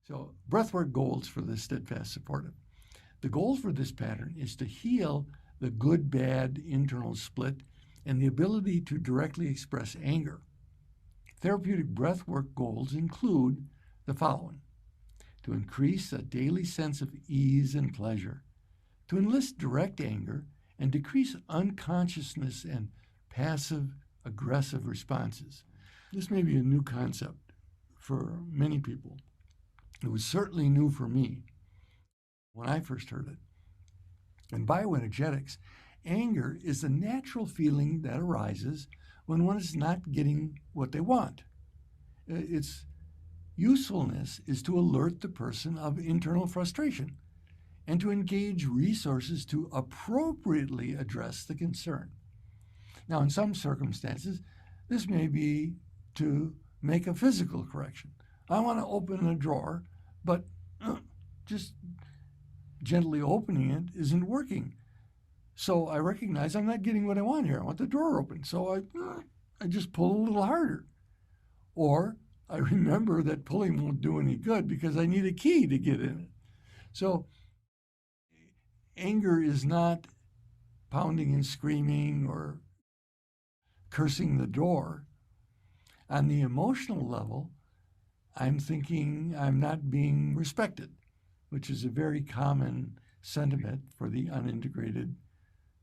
So breathwork goals for the Steadfast Supportive. The goal for this pattern is to heal the good-bad internal split and the ability to directly express anger. Therapeutic breathwork goals include the following: to increase a daily sense of ease and pleasure, to enlist direct anger and decrease unconsciousness and passive aggressive responses. This may be a new concept for many people. It was certainly new for me when I first heard it. In bioenergetics, anger is a natural feeling that arises when one is not getting what they want. Its usefulness is to alert the person of internal frustration and to engage resources to appropriately address the concern. Now, in some circumstances, this may be to make a physical correction. I want to open a drawer, but just gently opening it isn't working. So I recognize I'm not getting what I want here. I want the drawer open. So I just pull a little harder. Or I remember that pulling won't do any good because I need a key to get in it. So anger is not pounding and screaming or cursing the door. On the emotional level, I'm thinking I'm not being respected, which is a very common sentiment for the unintegrated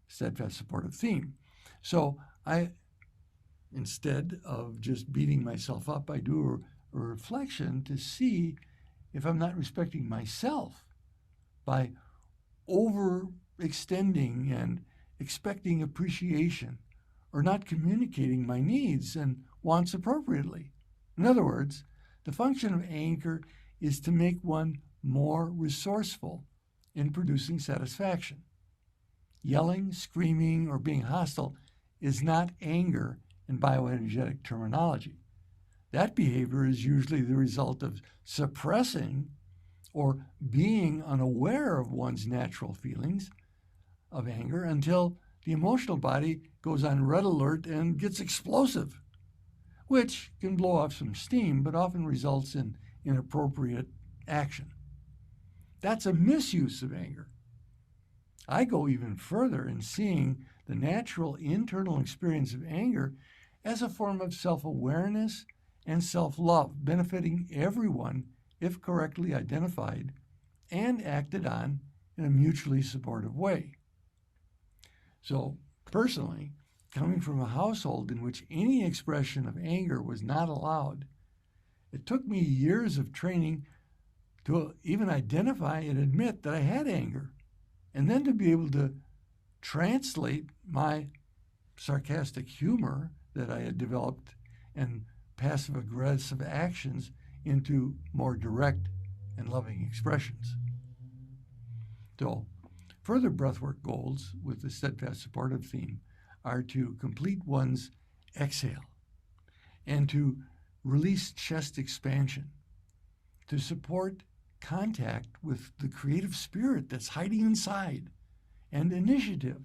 Steadfast Supportive theme. So instead of just beating myself up, I do a reflection to see if I'm not respecting myself by overextending and expecting appreciation or not communicating my needs and wants appropriately. In other words, the function of anger is to make one more resourceful in producing satisfaction. Yelling, screaming, or being hostile is not anger in bioenergetic terminology. That behavior is usually the result of suppressing or being unaware of one's natural feelings of anger until the emotional body goes on red alert and gets explosive, which can blow off some steam, but often results in inappropriate action. That's a misuse of anger. I go even further in seeing the natural internal experience of anger as a form of self-awareness and self-love, benefiting everyone if correctly identified and acted on in a mutually supportive way. So, personally, coming from a household in which any expression of anger was not allowed, it took me years of training to even identify and admit that I had anger, and then to be able to translate my sarcastic humor that I had developed and passive-aggressive actions into more direct and loving expressions. So, further breathwork goals with the Steadfast Supportive theme are to complete one's exhale and to release chest expansion, to support contact with the creative spirit that's hiding inside, and initiative,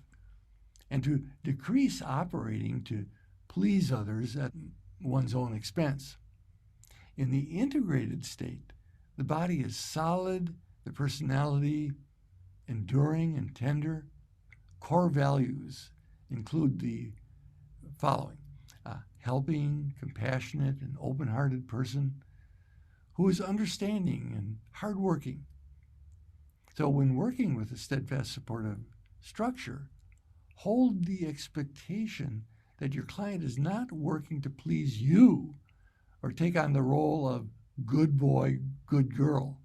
and to decrease operating to please others at one's own expense. In the integrated state, the body is solid, the personality enduring and tender. Core values include the following: helping, compassionate, and open-hearted person who is understanding and hardworking. So when working with a Steadfast Supportive structure, hold the expectation that your client is not working to please you or take on the role of good boy, good girl.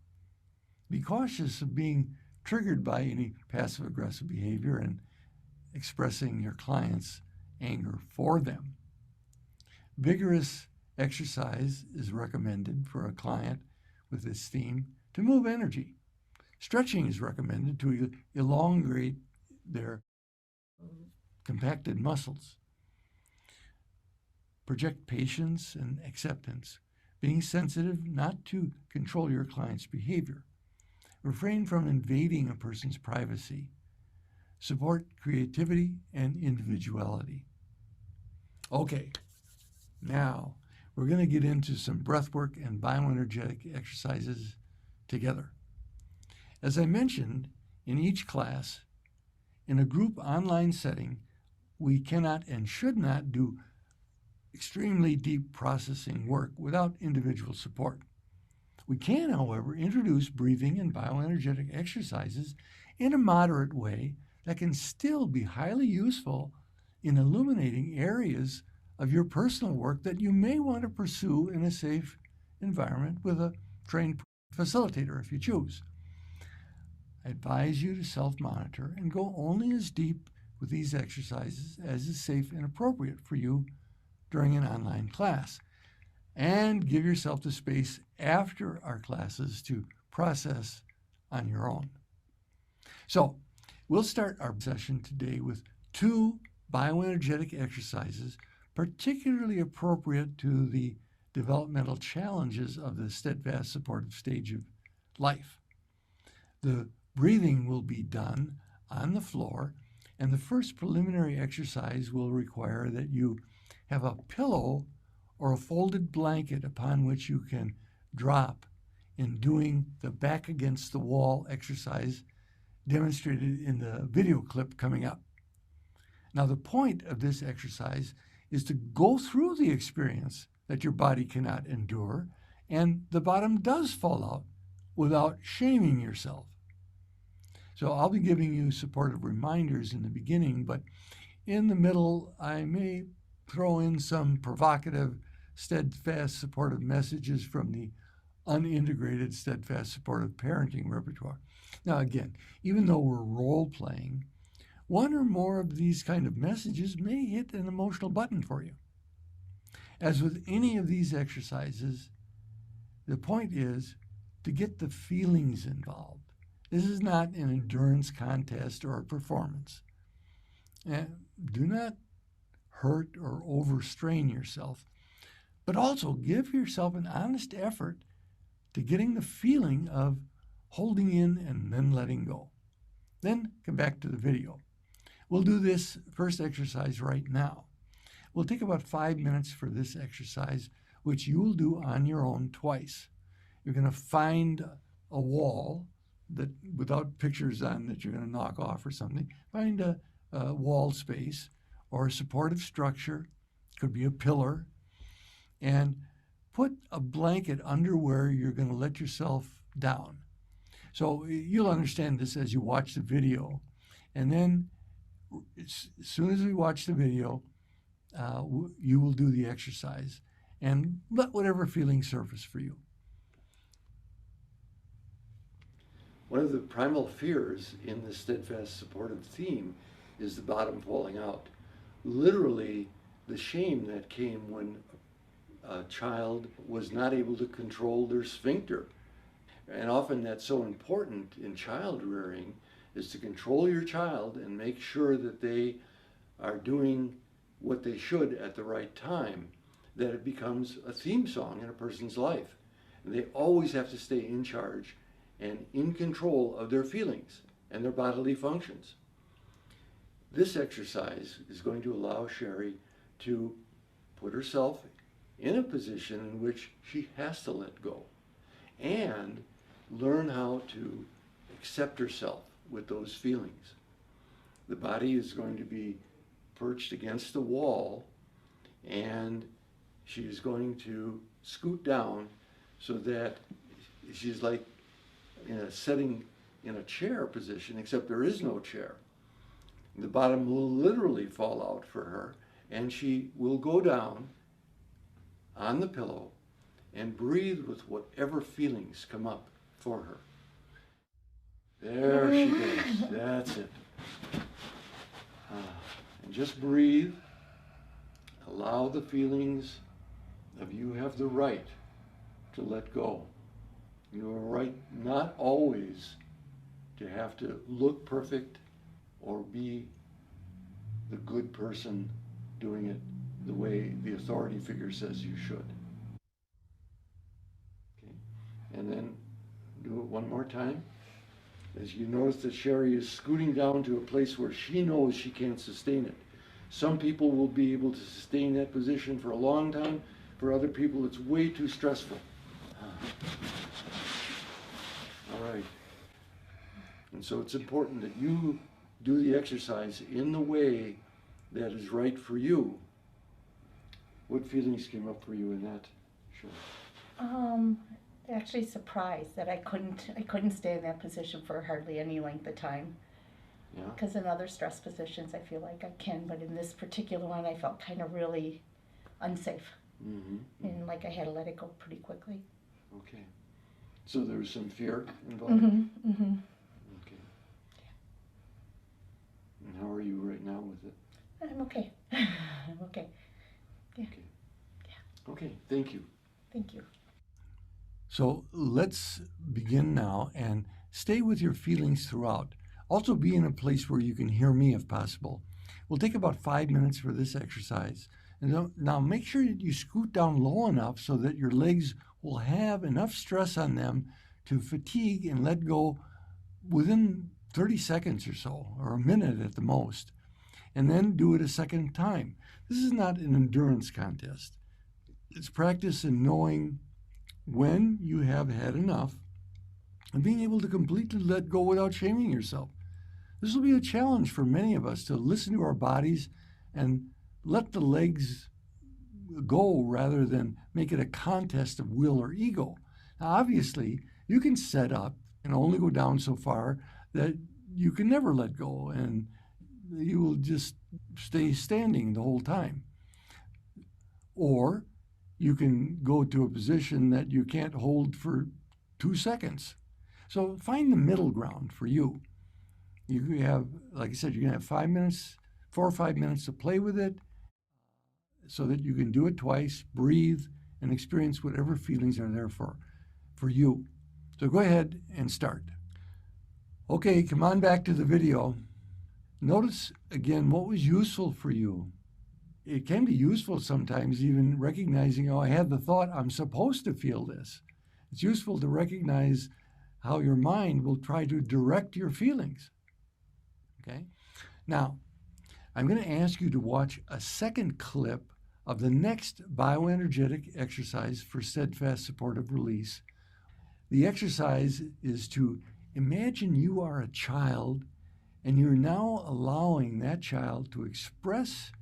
Be cautious of being triggered by any passive-aggressive behavior and expressing your client's anger for them. Vigorous exercise is recommended for a client with this theme to move energy. Stretching is recommended to elongate their compacted muscles. Project patience and acceptance, being sensitive not to control your client's behavior. Refrain from invading a person's privacy. Support creativity and individuality. Okay, now we're going to get into some breathwork and bioenergetic exercises together. As I mentioned, in each class, in a group online setting, we cannot and should not do extremely deep processing work without individual support. We can, however, introduce breathing and bioenergetic exercises in a moderate way that can still be highly useful in illuminating areas of your personal work that you may want to pursue in a safe environment with a trained facilitator if you choose. I advise you to self-monitor and go only as deep with these exercises as is safe and appropriate for you during an online class. And give yourself the space after our classes to process on your own. So, we'll start our session today with 2 bioenergetic exercises particularly appropriate to the developmental challenges of the steadfast supportive stage of life. The breathing will be done on the floor, and the first preliminary exercise will require that you have a pillow or a folded blanket upon which you can drop in doing the back against the wall exercise demonstrated in the video clip coming up. Now, the point of this exercise is to go through the experience that your body cannot endure, and the bottom does fall out without shaming yourself. So I'll be giving you supportive reminders in the beginning, but in the middle, I may throw in some provocative, steadfast supportive messages from the unintegrated steadfast supportive parenting repertoire. Now again, even though we're role-playing, one or more of these kind of messages may hit an emotional button for you. As with any of these exercises, the point is to get the feelings involved. This is not an endurance contest or a performance. And do not hurt or overstrain yourself, but also give yourself an honest effort to getting the feeling of holding in and then letting go. Then come back to the video. We'll do this first exercise right now. We'll take about 5 minutes for this exercise, which you will do on your own twice. You're going to find a wall that, without pictures on that you're going to knock off or something, find a wall space or a supportive structure, could be a pillar, and put a blanket under where you're going to let yourself down. So you'll understand this as you watch the video. And then as soon as we watch the video, you will do the exercise and let whatever feeling surface for you. One of the primal fears in the steadfast supportive theme is the bottom falling out. Literally, the shame that came when a child was not able to control their sphincter. And often that's so important in child rearing, is to control your child and make sure that they are doing what they should at the right time, that it becomes a theme song in a person's life. And they always have to stay in charge and in control of their feelings and their bodily functions. This exercise is going to allow Sherry to put herself in a position in which she has to let go and learn how to accept herself with those feelings. The body is going to be perched against the wall, and she is going to scoot down so that she's like sitting in a chair position, except there is no chair. The bottom will literally fall out for her, and she will go down on the pillow and breathe with whatever feelings come up for her. There she goes. That's it. And just breathe. Allow the feelings of you have the right to let go. You are right not always to have to look perfect or be the good person doing it the way the authority figure says you should. Okay. And then do it one more time. As you notice that Sherry is scooting down to a place where she knows she can't sustain it. Some people will be able to sustain that position for a long time. For other people, it's way too stressful. All right. And so it's important that you do the exercise in the way that is right for you. What feelings came up for you in that? Sure. Actually surprised that I couldn't stay in that position for hardly any length of time. Yeah. Because in other stress positions I feel like I can, but in this particular one I felt kind of really unsafe. Mm-hmm. And like I had to let it go pretty quickly. Okay. So there was some fear involved? Mm-hmm. Mm-hmm. Okay. And how are you right now with it? I'm okay. I'm okay. Yeah. Okay. Yeah. Okay, thank you. Thank you. So let's begin now and stay with your feelings throughout. Also be in a place where you can hear me if possible. We'll take about 5 minutes for this exercise. And now make sure that you scoot down low enough so that your legs will have enough stress on them to fatigue and let go within 30 seconds or so, or a minute at the most. And then do it a second time. This is not an endurance contest. It's practice in knowing when you have had enough and being able to completely let go without shaming yourself. This will be a challenge for many of us to listen to our bodies and let the legs go rather than make it a contest of will or ego. Now, obviously, you can set up and only go down so far that you can never let go and you will just stay standing the whole time. Or you can go to a position that you can't hold for 2 seconds. So find the middle ground for you. You have, like I said, you're going to have 5 minutes, 4 or 5 minutes to play with it so that you can do it twice, breathe, and experience whatever feelings are there for you. So go ahead and start. Okay, come on back to the video. Notice again what was useful for you. It can be useful sometimes even recognizing, oh, I had the thought I'm supposed to feel this. It's useful to recognize how your mind will try to direct your feelings. Okay? Now, I'm going to ask you to watch a second clip of the next bioenergetic exercise for steadfast supportive release. The exercise is to imagine you are a child and you're now allowing that child to express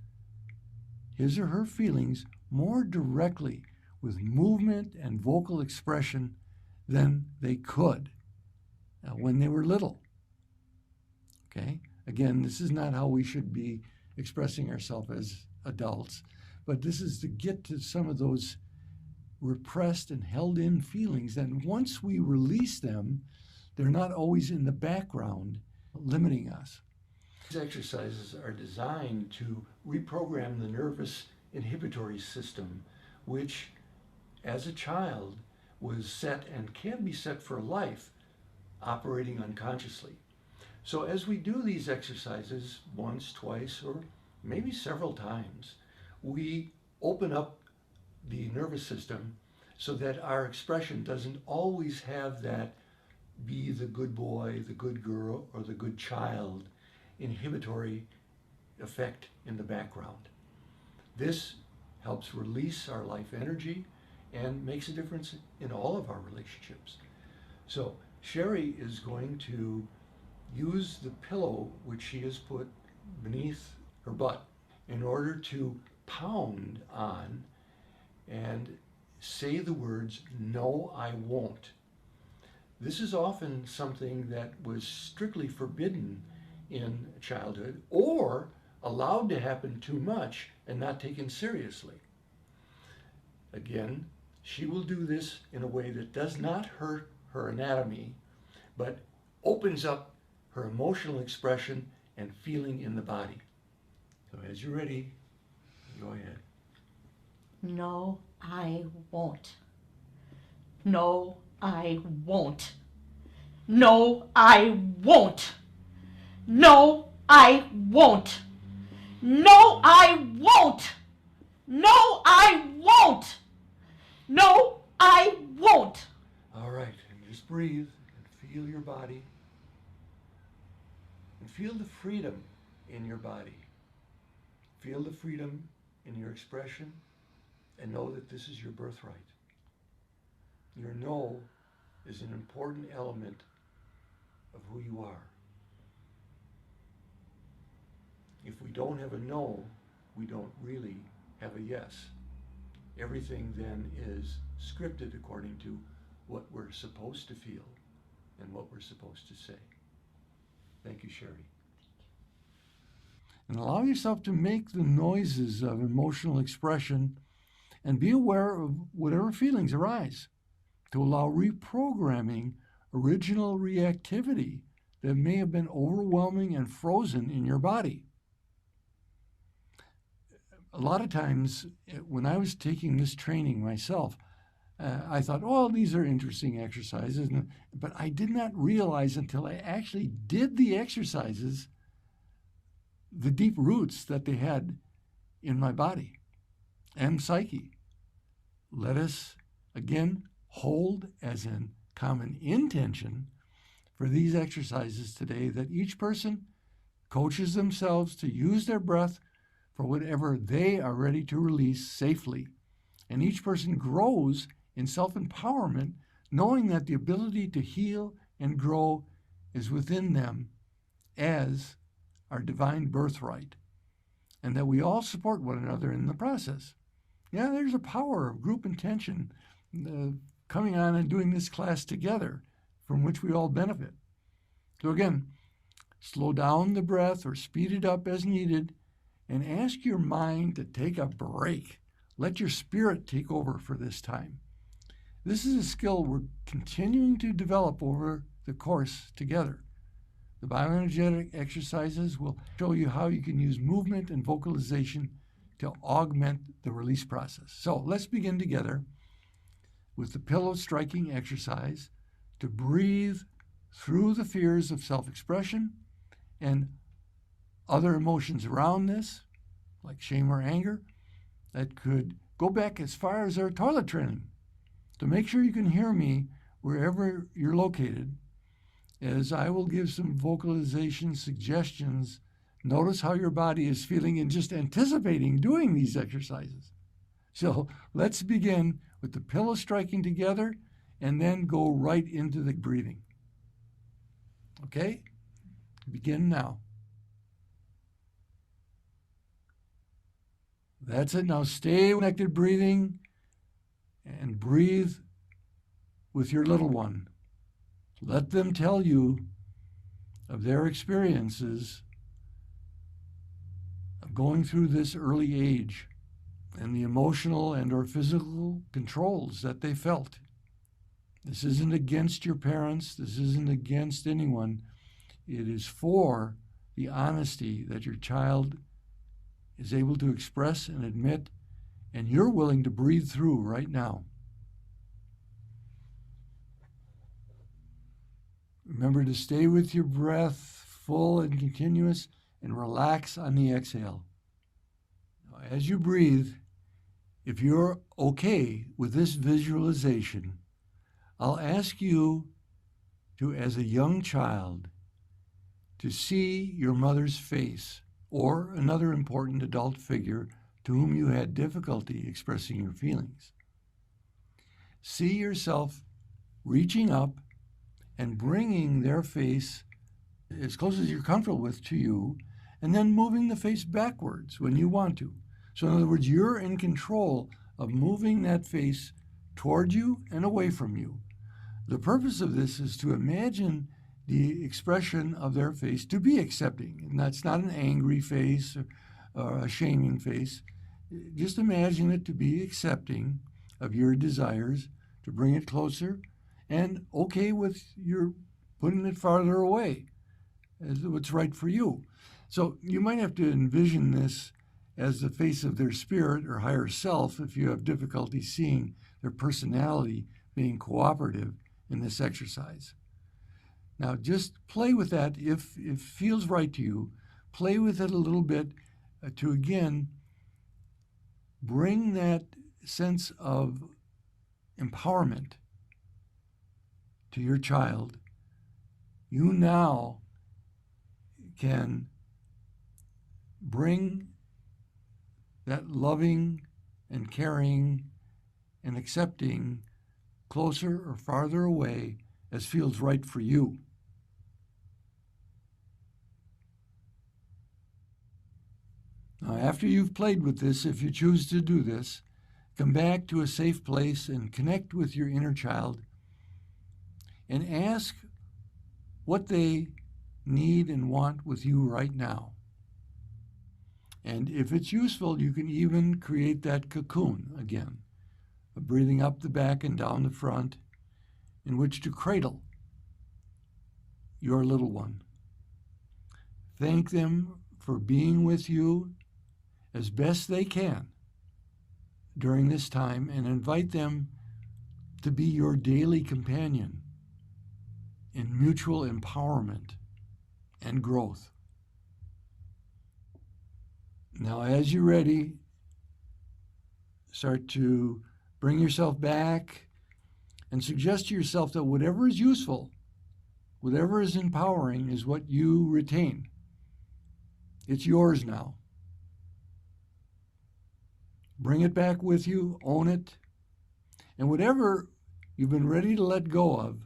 his or her feelings more directly with movement and vocal expression than they could when they were little. Okay? Again, this is not how we should be expressing ourselves as adults, but this is to get to some of those repressed and held in feelings. And once we release them, they're not always in the background limiting us. These exercises are designed to reprogram the nervous inhibitory system, which as a child was set and can be set for life, operating unconsciously. So as we do these exercises once, twice, or maybe several times, we open up the nervous system so that our expression doesn't always have that be the good boy, the good girl, or the good child inhibitory effect in the background. This helps release our life energy and makes a difference in all of our relationships. So Sherry is going to use the pillow which she has put beneath her butt in order to pound on and say the words, "No, I won't." This is often something that was strictly forbidden in childhood or allowed to happen too much and not taken seriously. Again, she will do this in a way that does not hurt her anatomy, but opens up her emotional expression and feeling in the body. So as you're ready, go ahead. No, I won't. No, I won't. No, I won't. No, I won't. No, I won't. No, I won't. No, I won't. All right, and just breathe and feel your body. And feel the freedom in your body. Feel the freedom in your expression and know that this is your birthright. Your no is an important element of who you are. If we don't have a no, we don't really have a yes. Everything then is scripted according to what we're supposed to feel and what we're supposed to say. Thank you, Sherry. And allow yourself to make the noises of emotional expression and be aware of whatever feelings arise, to allow reprogramming original reactivity that may have been overwhelming and frozen in your body. A lot of times when I was taking this training myself, I thought, oh, these are interesting exercises. But I did not realize until I actually did the exercises the deep roots that they had in my body and psyche. Let us, again, hold as in common intention for these exercises today that each person coaches themselves to use their breath for whatever they are ready to release safely. And each person grows in self-empowerment, knowing that the ability to heal and grow is within them as our divine birthright, and that we all support one another in the process. Yeah, there's a power of group intention coming on and doing this class together from which we all benefit. So again, slow down the breath or speed it up as needed, and ask your mind to take a break. Let your spirit take over for this time. This is a skill we're continuing to develop over the course together. The bioenergetic exercises will show you how you can use movement and vocalization to augment the release process. So let's begin together with the pillow striking exercise to breathe through the fears of self-expression and other emotions around this, like shame or anger, that could go back as far as our toilet training. So make sure you can hear me wherever you're located, as I will give some vocalization suggestions. Notice how your body is feeling in just anticipating doing these exercises. So let's begin with the pillow striking together and then go right into the breathing. Okay? Begin now. That's it. Now stay connected breathing and breathe with your little one. Let them tell you of their experiences of going through this early age and the emotional and or physical controls that they felt. This isn't against your parents. This isn't against anyone. It is for the honesty that your child is able to express and admit, and you're willing to breathe through right now. Remember to stay with your breath full and continuous and relax on the exhale. Now, as you breathe, if you're okay with this visualization, I'll ask you to, as a young child, to see your mother's face or another important adult figure to whom you had difficulty expressing your feelings. See yourself reaching up and bringing their face as close as you're comfortable with to you, and then moving the face backwards when you want to. So in other words, you're in control of moving that face toward you and away from you. The purpose of this is to imagine the expression of their face to be accepting. And that's not an angry face or a shaming face. Just imagine it to be accepting of your desires, to bring it closer, and okay with your putting it farther away as what's right for you. So you might have to envision this as the face of their spirit or higher self if you have difficulty seeing their personality being cooperative in this exercise. Now just play with that if it feels right to you. Play with it a little bit to again bring that sense of empowerment to your child. You now can bring that loving and caring and accepting closer or farther away as feels right for you. Now, after you've played with this, if you choose to do this, come back to a safe place and connect with your inner child and ask what they need and want with you right now. And if it's useful, you can even create that cocoon again, breathing up the back and down the front, in which to cradle your little one. Thank them for being with you as best they can during this time, and invite them to be your daily companion in mutual empowerment and growth. Now, as you're ready, start to bring yourself back and suggest to yourself that whatever is useful, whatever is empowering, is what you retain. It's yours now. Bring it back with you, own it, and whatever you've been ready to let go of,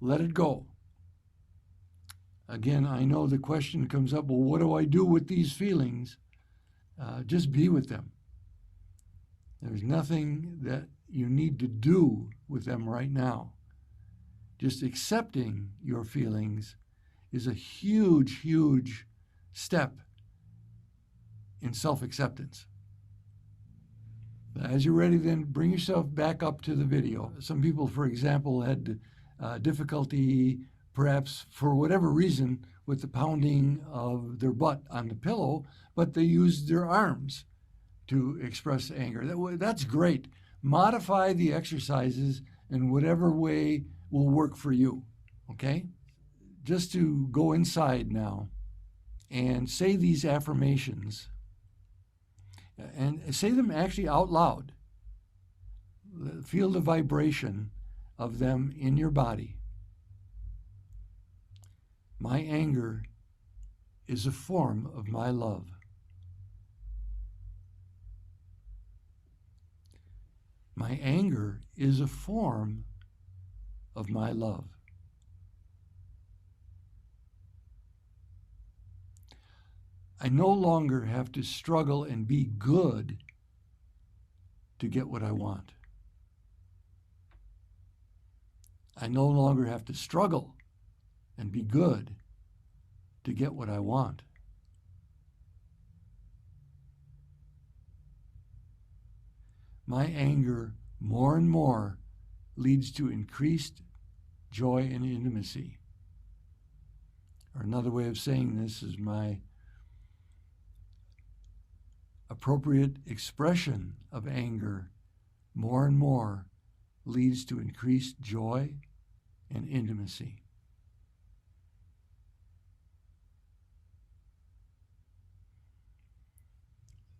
let it go. Again, I know the question comes up, well, what do I do with these feelings? Just be with them. There's nothing that you need to do with them right now. Just accepting your feelings is a huge, huge step in self-acceptance. As you're ready, then bring yourself back up to the video. Some people, for example, had difficulty, perhaps for whatever reason, with the pounding of their butt on the pillow, but they used their arms to express anger. That's great. Modify the exercises in whatever way will work for you, okay? Just to go inside now and say these affirmations, and say them actually out loud. Feel the vibration of them in your body. My anger is a form of my love. My anger is a form of my love. I no longer have to struggle and be good to get what I want. I no longer have to struggle and be good to get what I want. My anger more and more leads to increased joy and intimacy. Or another way of saying this is my appropriate expression of anger more and more leads to increased joy and intimacy.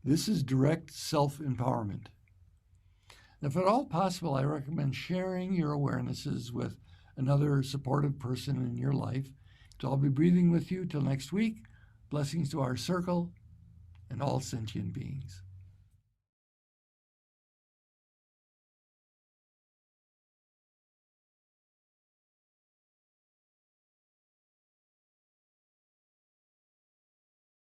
This is direct self-empowerment. If at all possible, I recommend sharing your awarenesses with another supportive person in your life. So I'll be breathing with you till next week. Blessings to our circle and all sentient beings.